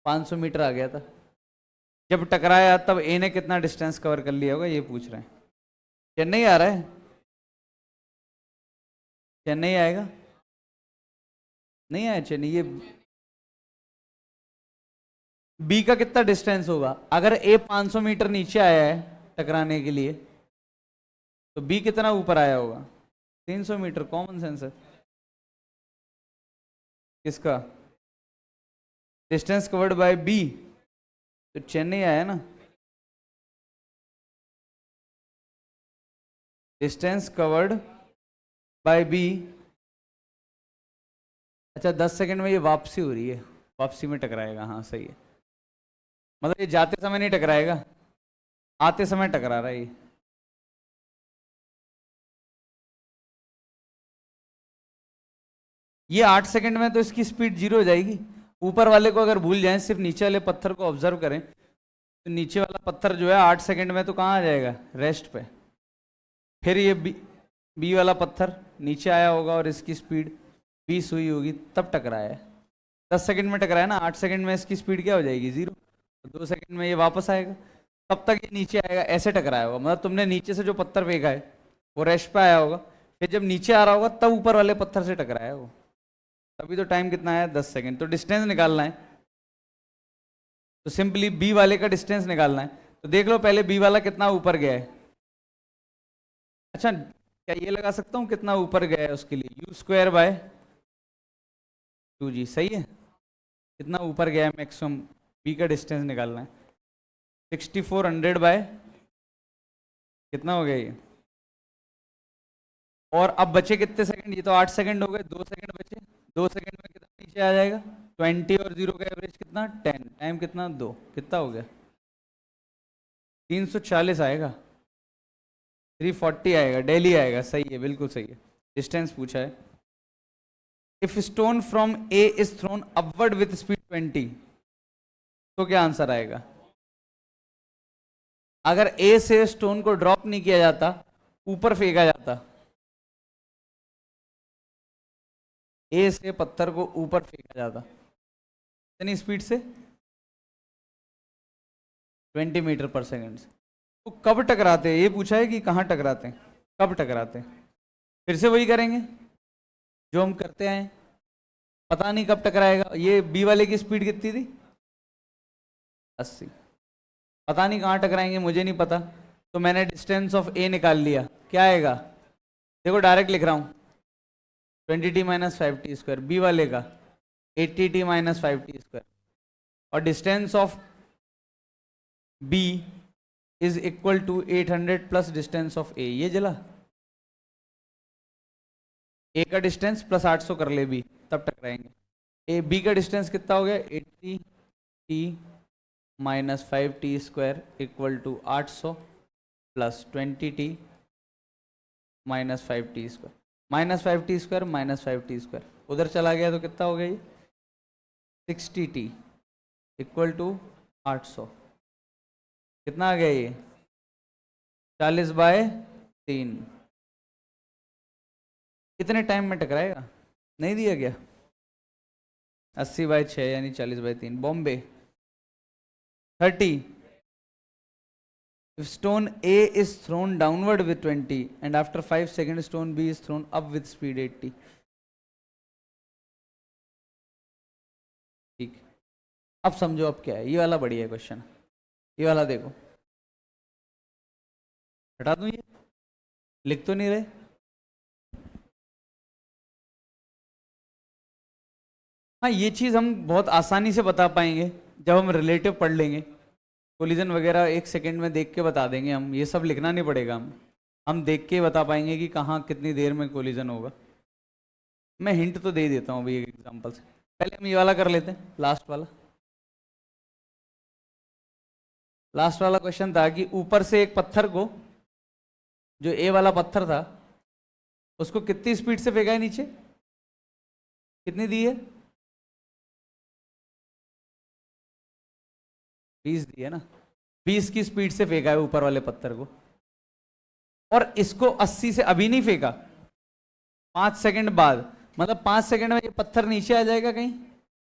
Speaker 1: 500 मीटर आ गया था। जब टकराया तब ए ने कितना डिस्टेंस कवर कर लिया होगा, ये पूछ रहे हैं। चेन्नई आ रहा है, चेन्नई आएगा, नहीं आया चेन्नई। ये बी का कितना डिस्टेंस होगा, अगर ए 500 मीटर नीचे आया है टकराने के लिए तो बी कितना ऊपर आया होगा 300 मीटर, कॉमन सेंस है। किसका डिस्टेंस कवर्ड बाय बी, तो चेन्नई आया ना, डिस्टेंस कवर्ड बाय बी। अच्छा 10 सेकंड में ये वापसी हो रही है, वापसी में टकराएगा, हाँ सही है, मतलब ये जाते समय नहीं टकराएगा, आते समय टकरा रहा है ये। ये 8 सेकंड में तो इसकी स्पीड 0 हो जाएगी। ऊपर वाले को अगर भूल जाएं, सिर्फ नीचे वाले पत्थर को ऑब्जर्व करें, तो नीचे वाला पत्थर जो है 8 सेकंड में तो कहाँ आ जाएगा, रेस्ट पे। फिर ये बी वाला पत्थर नीचे आया होगा और इसकी स्पीड 20 हुई होगी, तब टकराया है। 10 सेकंड में टकराया ना, 8 सेकंड में इसकी स्पीड क्या हो जाएगी 0, 2 सेकंड में ये वापस आएगा, तब तक ये नीचे आएगा, ऐसे टकराया होगा। मतलब तुमने नीचे से जो पत्थर फेंका है वो रेस्ट पे आया होगा, फिर जब नीचे आ रहा होगा तब ऊपर वाले पत्थर से टकराया वो, तभी तो टाइम कितना है 10 सेकंड। तो डिस्टेंस निकालना है, तो सिंपली बी वाले का डिस्टेंस निकालना है। तो देख लो पहले बी वाला कितना ऊपर गया है। अच्छा क्या ये लगा सकता हूँ कितना ऊपर गया है उसके लिए, यू स्क्वायर बाय 2g, सही है। कितना ऊपर गया है मैक्सिमम, बी का डिस्टेंस निकालना है, 6400 बाय कितना हो गया ये, और अब बचे कितने सेकंड, ये तो 8 सेकंड हो गए, 2 सेकंड बचे, 2 सेकंड में कितना नीचे आ जाएगा 20, और 0 का एवरेज कितना 10, टाइम कितना 2, कितना हो गया 340 आएगा, 340 आएगा, डेली आएगा, सही है, बिल्कुल सही है। डिस्टेंस पूछा है, if stone from A is throne upward with speed 20, तो क्या आंसर आएगा। अगर ए से स्टोन को ड्रॉप नहीं किया जाता, ऊपर फेंका जाता, ए से पत्थर को ऊपर फेंका जाता, कितनी स्पीड से 20 मीटर पर सेकंड से, तो कब टकराते हैं, ये पूछा है कि कहाँ टकराते हैं, कब टकराते हैं। फिर से वही करेंगे जो हम करते आए, पता नहीं कब टकराएगा। ये बी वाले की स्पीड कितनी थी 80, पता नहीं कहाँ टकराएंगे, मुझे नहीं पता, तो मैंने डिस्टेंस ऑफ ए निकाल लिया, क्या आएगा, देखो डायरेक्ट लिख रहा हूँ 20t minus 5t square, B वाले का 80t माइनस 5t स्क्वायर, और distance of B is equal to 800 plus distance of A, ये जला ए का डिस्टेंस प्लस 800 कर ले बी, तब टकराएंगे। ए बी का डिस्टेंस कितना हो गया 80t minus 5t square equal to 800 plus 20t minus 5t square, minus 5t square minus 5t square उधर चला गया तो कितना हो गया ये 60t इक्वल टू 800, कितना आ गया ये 40/3, कितने टाइम में टकराएगा, नहीं दिया गया, 80/6 यानी 40/3। Bombay 30, If stone A is thrown downward with 20 and after 5 seconds stone B is thrown up with speed 80. ठीक, अब समझो अब क्या है। ये वाला बढ़िया है क्वेश्चन, ये वाला देखो, हटा दूं ये, लिख तो नहीं रहे। हाँ, ये चीज हम बहुत आसानी से बता पाएंगे जब हम रिलेटिव पढ़ लेंगे। कोलिजन वगैरह 1 सेकंड में देख के बता देंगे हम, ये सब लिखना नहीं पड़ेगा, हम देख के बता पाएंगे कि कहाँ कितनी देर में कोलिजन होगा। मैं हिंट तो दे ही देता हूँ अभी एक एग्जांपल से। पहले हम ये वाला कर लेते हैं, लास्ट वाला। लास्ट वाला क्वेश्चन था कि ऊपर से एक पत्थर को, जो ए वाला पत्थर था, उसको कितनी स्पीड से फेंका है नीचे, कितनी दी है? 20 दी है ना। 20 की स्पीड से फेंका है ऊपर वाले पत्थर को, और इसको 80 से अभी नहीं फेंका, 5 सेकंड बाद, मतलब 5 सेकंड में ये पत्थर नीचे आ जाएगा कहीं।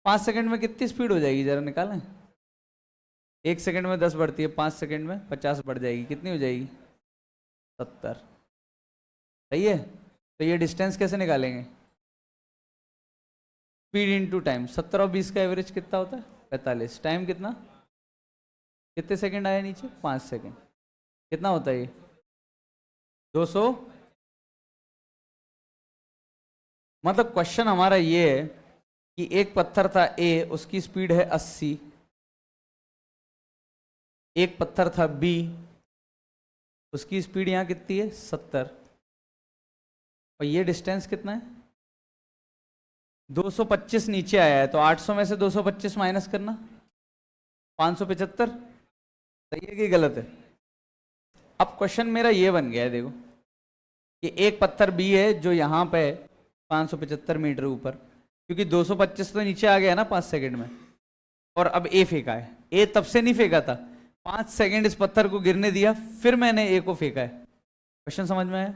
Speaker 1: 5 सेकंड में कितनी स्पीड हो जाएगी जरा निकालें। 1 सेकंड में 10 बढ़ती है, 5 सेकंड में 50 बढ़ जाएगी, कितनी हो जाएगी? 70। सही है। तो ये डिस्टेंस कैसे निकालेंगे? Speed into time. 70 और 20 का एवरेज कितना होता है? 45। टाइम कितना, कितने सेकंड आया नीचे? 5 सेकंड। कितना होता है ये? 200। मतलब क्वेश्चन हमारा ये है कि एक पत्थर था ए, उसकी स्पीड है 80, एक पत्थर था बी, उसकी स्पीड यहां कितनी है? 70, और ये डिस्टेंस कितना है? 225 नीचे आया है, तो 800 में से 225 माइनस करना, 575। सही है कि गलत है? अब क्वेश्चन मेरा ये बन गया है, देखो कि एक पत्थर बी है जो यहाँ पे 575 मीटर ऊपर, क्योंकि 225 तो नीचे आ गया ना 5 सेकंड में, और अब ए फेंका है। ए तब से नहीं फेंका था, 5 सेकंड इस पत्थर को गिरने दिया, फिर मैंने ए को फेंका है। क्वेश्चन समझ में आया?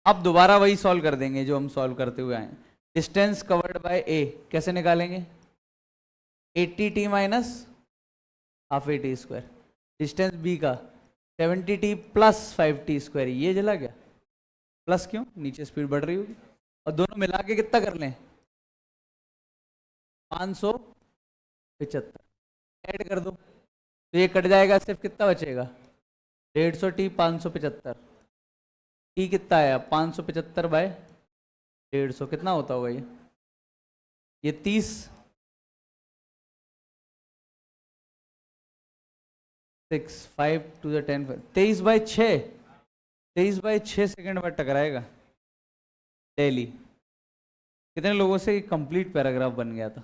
Speaker 1: अब दोबारा वही सॉल्व कर देंगे जो हम सॉल्व करते हुए आए। डिस्टेंस कवर्ड बाय ए कैसे निकालेंगे? 80t minus half a t square. Distance B का 70t प्लस 5t स्क्वायर। ये जला गया, प्लस क्यों? नीचे स्पीड बढ़ रही होगी। और दोनों मिला के कितना कर लें? 575। ऐड कर दो तो ये कट जाएगा, सिर्फ कितना बचेगा? 150t 575। टी कितना आया? 575 बाय 150, कितना होता होगा ये 30। 6 5 to the 10, 23 by 6, 23 by 6 second में टकराएगा। डेली कितने लोगों से कंप्लीट पैराग्राफ बन गया था?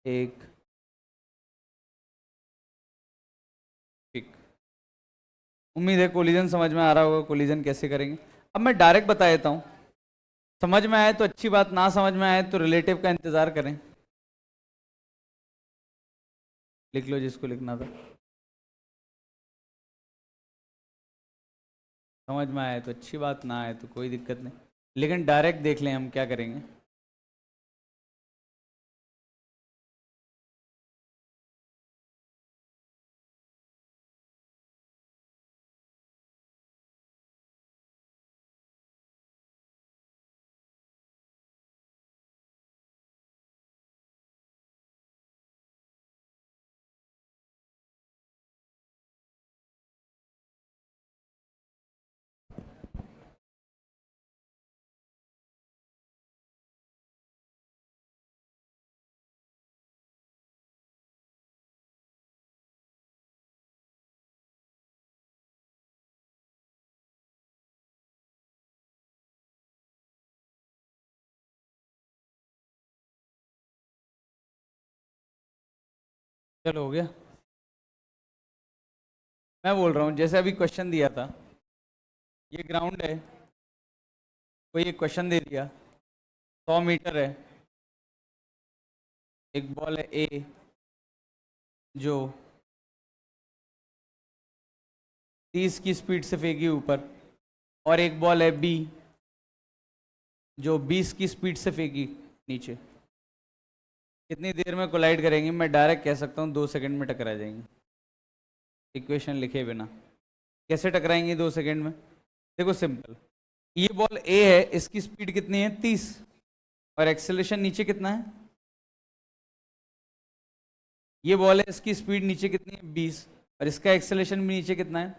Speaker 1: एक। ठीक, उम्मीद है कोलिजन समझ में आ रहा होगा, कोलिजन कैसे करेंगे। अब मैं डायरेक्ट बता देता हूं, समझ में आए तो अच्छी बात, ना समझ में आए तो रिलेटिव का इंतजार करें। लिख लो जिसको लिखना था। समझ में आए तो अच्छी बात, ना आए तो कोई दिक्कत नहीं, लेकिन डायरेक्ट देख लें हम क्या करेंगे। चलो हो गया। मैं बोल रहा हूँ जैसे अभी क्वेश्चन दिया था, ये ग्राउंड है, कोई एक क्वेश्चन दे दिया, 100 मीटर है, एक बॉल है ए जो 30 की स्पीड से फेंकी ऊपर, और एक बॉल है बी जो 20 की स्पीड से फेंकी नीचे। कितनी देर में कोलाइड करेंगे? मैं डायरेक्ट कह सकता हूँ 2 सेकंड में टकरा जाएंगे। इक्वेशन लिखे बिना। कैसे टकराएंगे 2 सेकंड में? देखो सिंपल, ये बॉल ए है, इसकी स्पीड कितनी है 30 और एक्सेलरेशन नीचे कितना है? ये बॉल है, इसकी स्पीड नीचे कितनी है 20 और इसका एक्सेलरेशन भी नीचे कितना है?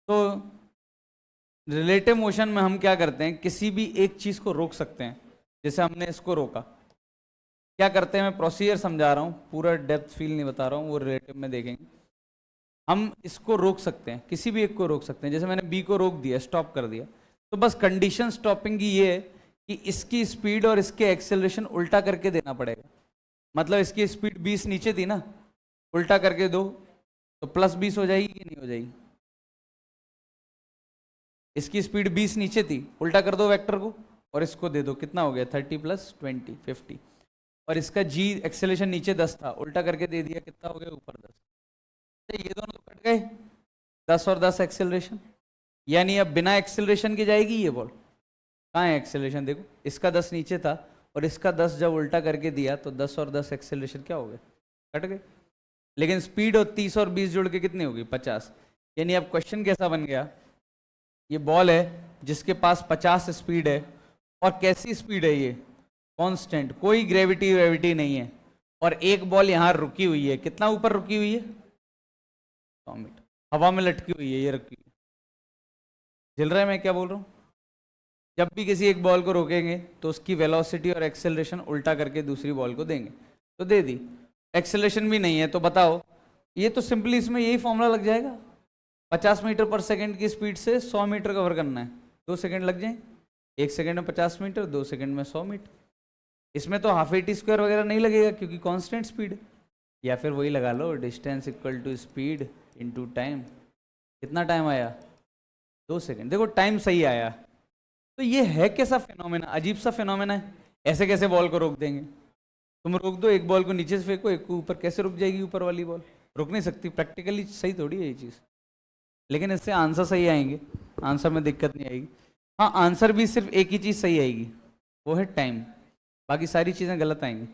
Speaker 1: तो रिलेटिव मोशन में हम क्या करते हैं, किसी भी एक चीज को रोक सकते हैं। जैसे हमने इसको रोका, क्या करते हैं, मैं प्रोसीजर समझा रहा हूँ, पूरा डेप्थ फील नहीं बता रहा हूँ, वो रिलेटिव में देखेंगे। हम इसको रोक सकते हैं, किसी भी एक को रोक सकते हैं। जैसे मैंने बी को रोक दिया, स्टॉप कर दिया, तो बस कंडीशन स्टॉपिंग की ये है कि इसकी स्पीड और इसके एक्सेलरेशन उल्टा करके देना पड़ेगा। मतलब इसकी स्पीड 20 नीचे थी ना, उल्टा करके दो तो +20 हो जाएगी कि नहीं हो जाएगी? इसकी स्पीड 20 नीचे थी, उल्टा कर दो वेक्टर को और इसको दे दो, कितना हो गया 30 + 20 50। और इसका जी एक्सेलरेशन नीचे 10 था, उल्टा करके दे दिया, कितना हो गया ऊपर 10। ये दोनों तो कट गए, 10 और 10 एक्सेलरेशन, यानी अब बिना एक्सेलरेशन के जाएगी ये बॉल। कहाँ है एक्सेलरेशन? देखो, इसका 10 नीचे था और इसका 10 जब उल्टा करके दिया तो 10 और 10 एक्सेलरेशन क्या हो गए, कट गए। लेकिन स्पीड और 30 और 20 जोड़ के कितनी होगी 50। यानी अब क्वेश्चन कैसा बन गया, ये बॉल है जिसके पास 50 स्पीड है और कैसी स्पीड है ये, कांस्टेंट, कोई ग्रेविटी नहीं है, और एक बॉल यहाँ रुकी हुई है, कितना ऊपर रुकी हुई है 100 मीटर, हवा में लटकी हुई है, ये रखी हुई है। झिल रहा है मैं क्या बोल रहा हूँ? जब भी किसी एक बॉल को रोकेंगे तो उसकी वेलोसिटी और एक्सेलरेशन उल्टा करके दूसरी बॉल को देंगे, तो दे दी। एक्सेलरेशन भी नहीं है तो बताओ, ये तो सिंपली इसमें यही फॉर्मूला लग जाएगा, 50 मीटर पर सेकंड की स्पीड से 100 मीटर कवर करना है, 2 सेकंड लग जाए। 1 सेकंड में 50 मीटर, 2 सेकंड में 100 मीटर। इसमें तो हाफ AT² वगैरह नहीं लगेगा क्योंकि कांस्टेंट स्पीड है। या फिर वही लगा लो, distance equal to speed into time. कितना टाइम आया 2 सेकंड। देखो टाइम सही आया। तो ये है कैसा फिनोमेना, अजीब सा फिनोमेना है। ऐसे कैसे बॉल को रोक देंगे? तुम रोक दो, एक बॉल को नीचे से फेंको, एक को ऊपर, कैसे रुक जाएगी ऊपर वाली बॉल? रुक नहीं सकती, प्रैक्टिकली सही थोड़ी है ये चीज़। लेकिन इससे आंसर सही आएंगे, आंसर में दिक्कत नहीं आएगी। हाँ, आंसर भी सिर्फ एक ही चीज़ सही आएगी, वो है टाइम, बाकी सारी चीज़ें गलत आएंगी।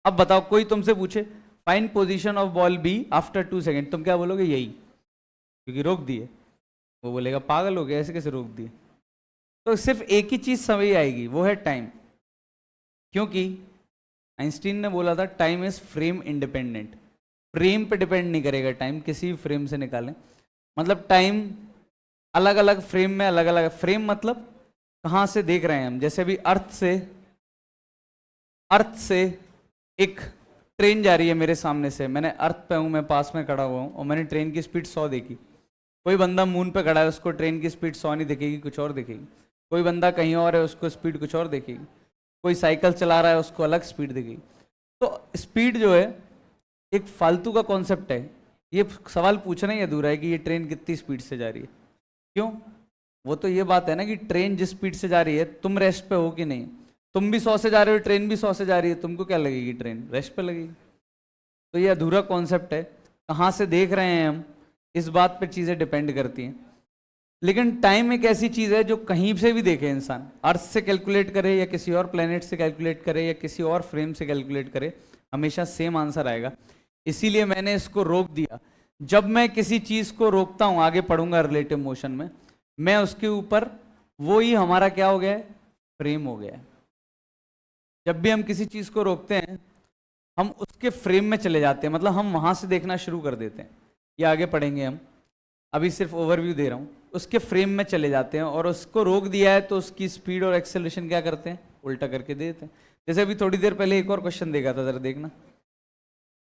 Speaker 1: अब बताओ, कोई तुमसे पूछे find position of ball B after 2 second, तुम क्या बोलोगे? यही, क्योंकि रोक दिए। वो बोलेगा पागल हो गया, ऐसे कैसे रोक दिए? तो सिर्फ एक ही चीज़ सही आएगी, वो है टाइम। क्योंकि आइंस्टीन ने बोला था time is frame independent, frame पे डिपेंड नहीं करेगा टाइम, किसी भी फ्रेम से निकालें। मतलब टाइम अलग अलग फ्रेम में, अलग अलग फ्रेम मतलब कहाँ से देख रहे हैं हम। जैसे अभी अर्थ से एक ट्रेन जा रही है मेरे सामने से, मैंने अर्थ पे हूँ, मैं पास में खड़ा हुआ हूँ और मैंने ट्रेन की स्पीड 100 देखी। कोई बंदा मून पे खड़ा है, उसको ट्रेन की स्पीड 100 नहीं दिखेगी, कुछ और दिखेगी। कोई बंदा कहीं और है, उसको स्पीड कुछ और दिखेगी। कोई साइकिल चला रहा है, उसको अलग स्पीड दिखेगी। तो स्पीड जो है एक फालतू का कॉन्सेप्ट है। ये सवाल पूछना ही अधूरा है कि ये ट्रेन कितनी स्पीड से जा रही है। क्यों? वो तो ये बात है ना कि ट्रेन जिस स्पीड से जा रही है, तुम रेस्ट पे हो कि नहीं? तुम भी 100 से जा रहे हो, ट्रेन भी 100 से जा रही है, तुमको क्या लगेगी? ट्रेन रेस्ट पे लगेगी। तो ये अधूरा कॉन्सेप्ट है। कहाँ से देख रहे हैं हम, इस बात पे चीज़ें डिपेंड करती हैं। लेकिन टाइम एक ऐसी चीज़ है जो कहीं से भी देखे इंसान, अर्थ से कैलकुलेट करे या किसी और प्लेनेट से कैलकुलेट करे या किसी और फ्रेम से कैलकुलेट करे, हमेशा सेम आंसर आएगा। इसीलिए मैंने इसको रोक दिया। जब मैं किसी चीज़ को रोकता हूँ, आगे पढ़ूंगा रिलेटिव मोशन में, मैं उसके ऊपर, वो ही हमारा क्या हो गया है, फ्रेम हो गया है। जब भी हम किसी चीज़ को रोकते हैं, हम उसके फ्रेम में चले जाते हैं, मतलब हम वहाँ से देखना शुरू कर देते हैं। ये आगे पढ़ेंगे हम, अभी सिर्फ ओवरव्यू दे रहा हूँ। उसके फ्रेम में चले जाते हैं और उसको रोक दिया है तो उसकी स्पीड और एक्सेलरेशन क्या करते हैं, उल्टा करके दे देते हैं। जैसे अभी थोड़ी देर पहले एक और क्वेश्चन देखा था, जरा देखना।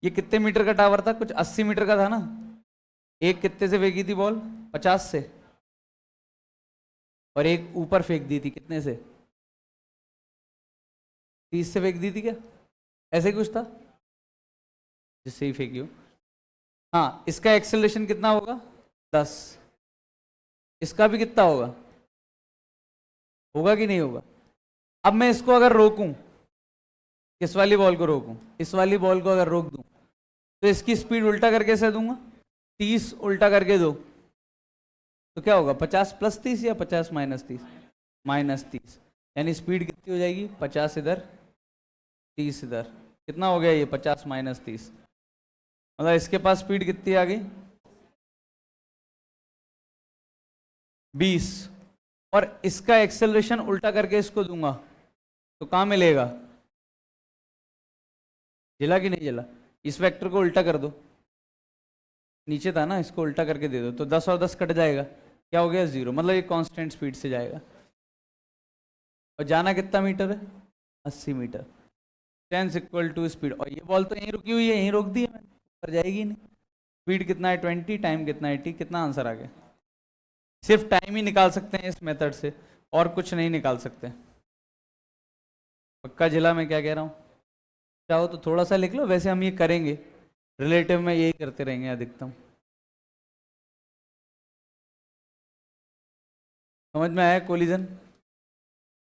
Speaker 1: ये कितने मीटर का टावर था? कुछ 80 मीटर का था ना। एक कितने से फेंकी थी बॉल? 50 से। और एक ऊपर फेंक दी थी, कितने से? 30 से फेंक दी थी क्या? ऐसे कुछ था, जिससे ही फेंकी हो। हाँ, इसका एक्सेलरेशन कितना होगा? 10। इसका भी कितना होगा? होगा कि नहीं होगा? अब मैं इसको अगर रोकूं, किस वाली बॉल को रोकूं? इस वाली बॉल को अगर रोक दूं तो इसकी स्पीड उल्टा करके कैसे दूंगा? 30 उल्टा करके दो तो क्या होगा? 50 + 30 या 50 - 30? -30। यानी स्पीड कितनी हो जाएगी? 50 इधर, 30 इधर। कितना हो गया ये? 50 - 30। मतलब इसके पास स्पीड कितनी आ गई 20, और इसका एक्सेलरेशन उल्टा करके इसको दूंगा तो कहाँ मिलेगा, जला कि नहीं जला। इस वेक्टर को उल्टा कर दो, नीचे था ना, इसको उल्टा करके दे दो तो 10 और 10 कट जाएगा, क्या हो गया 0, मतलब ये कांस्टेंट स्पीड से जाएगा। और जाना कितना मीटर है 80 मीटर, टेंस इक्वल टू स्पीड। और ये बॉल तो यहीं रुकी हुई है, यहीं रोक दी है मैंने, पर जाएगी नहीं। स्पीड कितना है 20, टाइम कितना है t, कितना आंसर आ गया। सिर्फ टाइम ही निकाल सकते हैं इस मेथड से, और कुछ नहीं निकाल सकते। पक्का जिला मैं क्या कह रहा हूँ, चाहो तो थोड़ा सा लिख लो, वैसे हम ये करेंगे रिलेटिव में, यही करते रहेंगे अधिकतम। समझ में आया कोलिजन,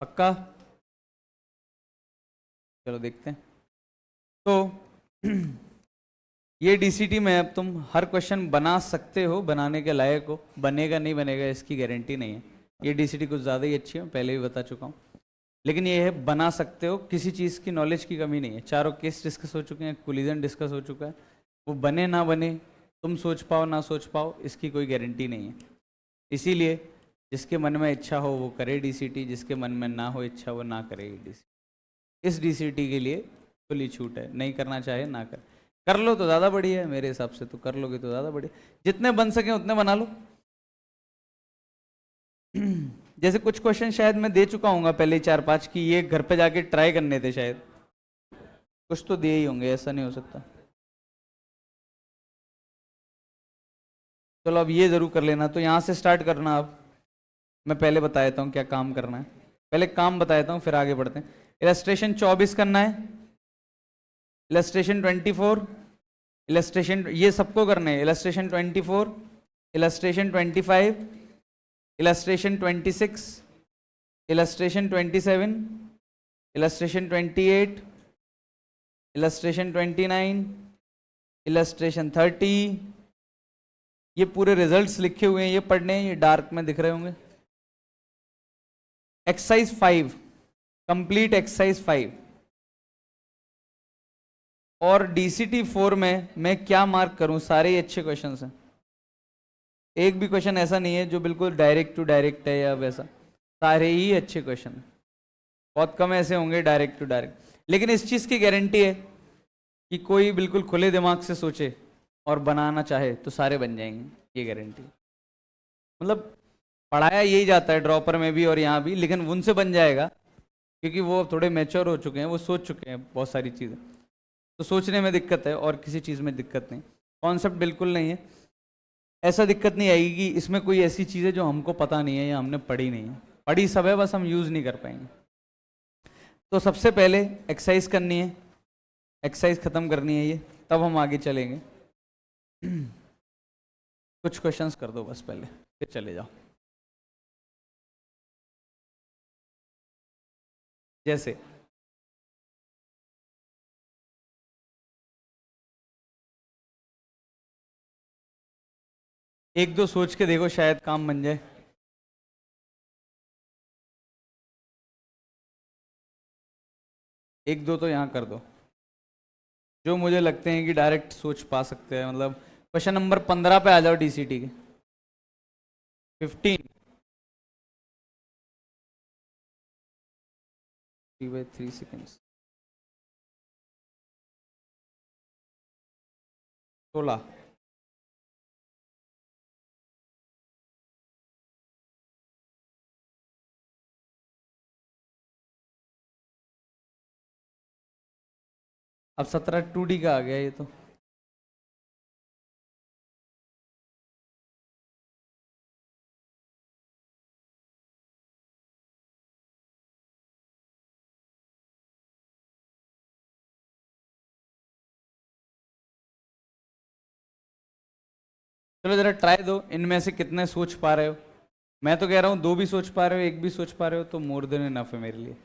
Speaker 1: पक्का। चलो देखते हैं। तो ये डीसीटी में अब तुम हर क्वेश्चन बना सकते हो, बनाने के लायक हो, बनेगा नहीं बनेगा इसकी गारंटी नहीं है। ये डीसीटी कुछ ज़्यादा ही अच्छी है, पहले भी बता चुका हूँ, लेकिन ये है बना सकते हो, किसी चीज़ की नॉलेज की कमी नहीं है। चारों केस डिस्कस हो चुके हैं, कोलिजन डिस्कस हो चुका है, वो बने ना बने, तुम सोच पाओ ना सोच पाओ, इसकी कोई गारंटी नहीं है। इसीलिए जिसके मन में इच्छा हो वो करे डीसीटी, जिसके मन में ना हो इच्छा वो ना करे डीसीटी। इस डीसीटी के लिए खुली छूट है, नहीं करना चाहे ना कर लो तो ज़्यादा बढ़िया है मेरे हिसाब से, तो कर लोगे तो ज़्यादा बढ़िया, जितने बन सके उतने बना लो। जैसे कुछ क्वेश्चन शायद मैं दे चुका हूँ पहले 4-5 की, ये घर पे जाके ट्राई करने थे शायद, कुछ तो दिए ही होंगे, ऐसा नहीं हो सकता। चलो अब ये जरूर कर लेना, तो यहाँ से स्टार्ट करना। अब मैं पहले बता देता हूँ क्या काम करना है, पहले काम बता देता हूँ फिर आगे बढ़ते हैं। इलस्ट्रेशन 24 करना है, इलस्ट्रेशन 24, इलस्ट्रेशन ये सबको करना है, illustration 24, illustration 25, illustration 26, illustration 27, illustration 28, illustration 29, illustration 30। ये पूरे रिजल्ट्स लिखे हुए हैं, ये पढ़ने हैं, ये डार्क में दिख रहे होंगे। Exercise 5, complete exercise 5। और डीसीटी 4 में मैं क्या मार्क करूं, सारे ही अच्छे क्वेश्चन हैं, एक भी क्वेश्चन ऐसा नहीं है जो बिल्कुल डायरेक्ट टू डायरेक्ट है या वैसा, सारे ही अच्छे क्वेश्चन। बहुत कम ऐसे होंगे डायरेक्ट टू डायरेक्ट, लेकिन इस चीज़ की गारंटी है कि कोई बिल्कुल खुले दिमाग से सोचे और बनाना चाहे तो सारे बन जाएंगे, ये गारंटी। मतलब पढ़ाया यही जाता है ड्रॉपर में भी और यहाँ भी, लेकिन उनसे बन जाएगा क्योंकि वो थोड़े मैच्योर हो चुके हैं, वो सोच चुके हैं बहुत सारी चीज़ें, तो सोचने में दिक्कत है और किसी चीज़ में दिक्कत नहीं, कॉन्सेप्ट बिल्कुल नहीं है। ऐसा दिक्कत नहीं आएगी कि इसमें कोई ऐसी चीज़ है जो हमको पता नहीं है या हमने पढ़ी नहीं है, पढ़ी सब है, बस हम यूज़ नहीं कर पाएंगे। तो सबसे पहले एक्सरसाइज करनी है, एक्सरसाइज ख़त्म करनी है ये, तब हम आगे चलेंगे। कुछ क्वेश्चंस कर दो बस पहले, फिर चले जाओ। जैसे एक दो सोच के देखो, शायद काम बन जाए। एक दो तो यहाँ कर दो जो मुझे लगते हैं कि डायरेक्ट सोच पा सकते हैं। मतलब क्वेश्चन नंबर 15 पे आ जाओ डीसीटी के। 15 3/3 सेकेंड्स, 16। अब 17 2D का आ गया ये तो। चलो जरा ट्राई दो, इनमें से कितने सोच पा रहे हो। मैं तो कह रहा हूँ दो भी सोच पा रहे हो, एक भी सोच पा रहे हो तो मोर देन इनफ है मेरे लिए,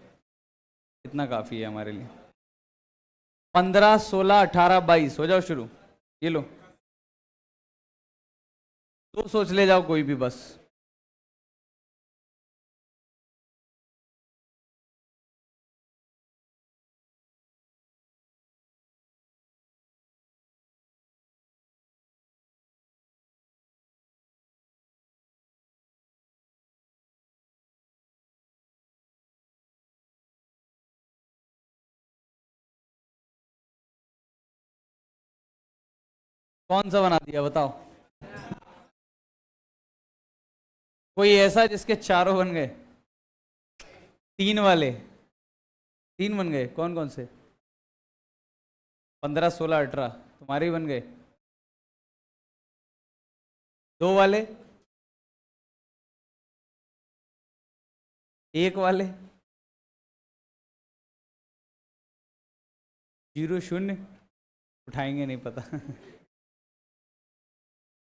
Speaker 1: इतना काफ़ी है हमारे लिए। 15 16 18 22 हो जाओ शुरू। ये लो, दो सोच ले जाओ कोई भी बस। कौन सा बना दिया बताओ? कोई ऐसा जिसके चारों बन गए? 3 वाले 3 बन गए, कौन कौन से? 15, 16, 18 तुम्हारे ही बन गए। 2 वाले, 1 वाले, 0, 0 उठाएंगे नहीं पता।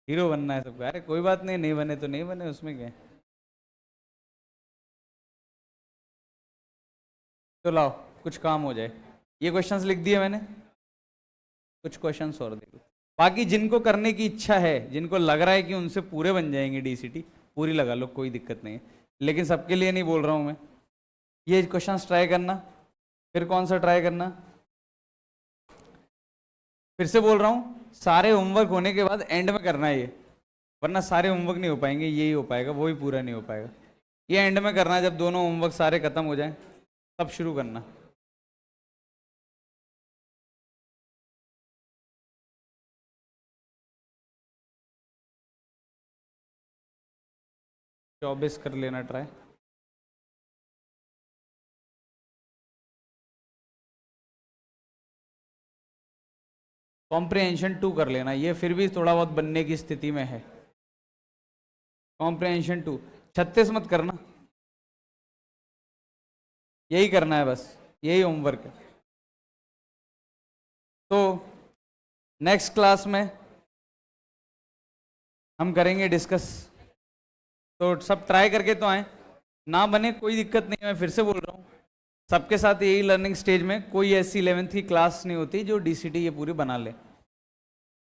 Speaker 1: हीरो बनना है सबको। अरे कोई बात नहीं, नहीं बने तो नहीं बने, उसमें क्या है। तो लाओ कुछ काम हो जाए। ये क्वेश्चंस लिख दिए मैंने, कुछ क्वेश्चंस और देखो। बाकी जिनको करने की इच्छा है, जिनको लग रहा है कि उनसे पूरे बन जाएंगे डीसीटी, पूरी लगा लो, कोई दिक्कत नहीं है। लेकिन सबके लिए नहीं बोल रहा हूँ मैं। ये क्वेश्चंस ट्राई करना। फिर कौन सा ट्राई करना? फिर से बोल रहा हूँ, सारे होमवर्क होने के बाद एंड में करना है ये, वरना सारे होमवर्क नहीं हो पाएंगे, यही हो पाएगा, वो ही पूरा नहीं हो पाएगा। ये एंड में करना है, जब दोनों होमवर्क सारे खत्म हो जाए तब शुरू करना। चौबीस कर लेना ट्राई। कॉम्प्रिहेंशन 2 कर लेना, ये फिर भी थोड़ा बहुत बनने की स्थिति में है। कॉम्प्रिहेंशन 2, 36 मत करना, यही करना है बस, यही होमवर्क है। तो नेक्स्ट क्लास में हम करेंगे डिस्कस। तो सब ट्राई करके तो आए, ना बने कोई दिक्कत नहीं है। मैं फिर से बोल रहा हूँ, सबके साथ यही लर्निंग स्टेज में कोई ऐसी 11th की क्लास नहीं होती जो डीसीटी ये पूरी बना ले,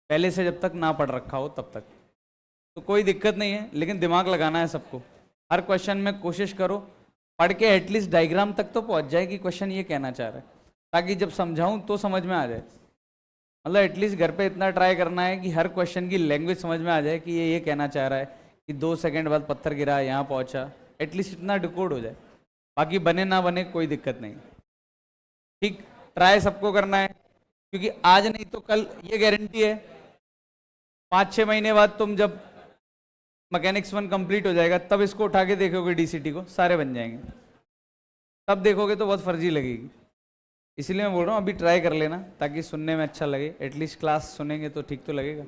Speaker 1: पहले से जब तक ना पढ़ रखा हो तब तक। तो कोई दिक्कत नहीं है, लेकिन दिमाग लगाना है सबको। हर क्वेश्चन में कोशिश करो पढ़ के एटलीस्ट डायग्राम तक तो पहुंच जाए कि क्वेश्चन ये कहना चाह रहा है, ताकि जब समझाऊं तो समझ में आ जाए। मतलब एटलीस्ट घर पे इतना ट्राई करना है कि हर क्वेश्चन की लैंग्वेज समझ में आ जाए कि ये कहना चाह रहा है कि 2 सेकंड बाद पत्थर गिरा, यहाँ पहुंचा, एटलीस्ट इतना डिकोड हो जाए। बाकी बने ना बने कोई दिक्कत नहीं, ठीक। ट्राई सबको करना है, क्योंकि आज नहीं तो कल ये गारंटी है, 5-6 महीने बाद तुम जब मैकेनिक्स 1 कंप्लीट हो जाएगा तब इसको उठा के देखोगे डीसीटी को, सारे बन जाएंगे। तब देखोगे तो बहुत फर्जी लगेगी। इसलिए मैं बोल रहा हूँ अभी ट्राई कर लेना, ताकि सुनने में अच्छा लगे। एटलीस्ट क्लास सुनेंगे तो ठीक तो लगेगा।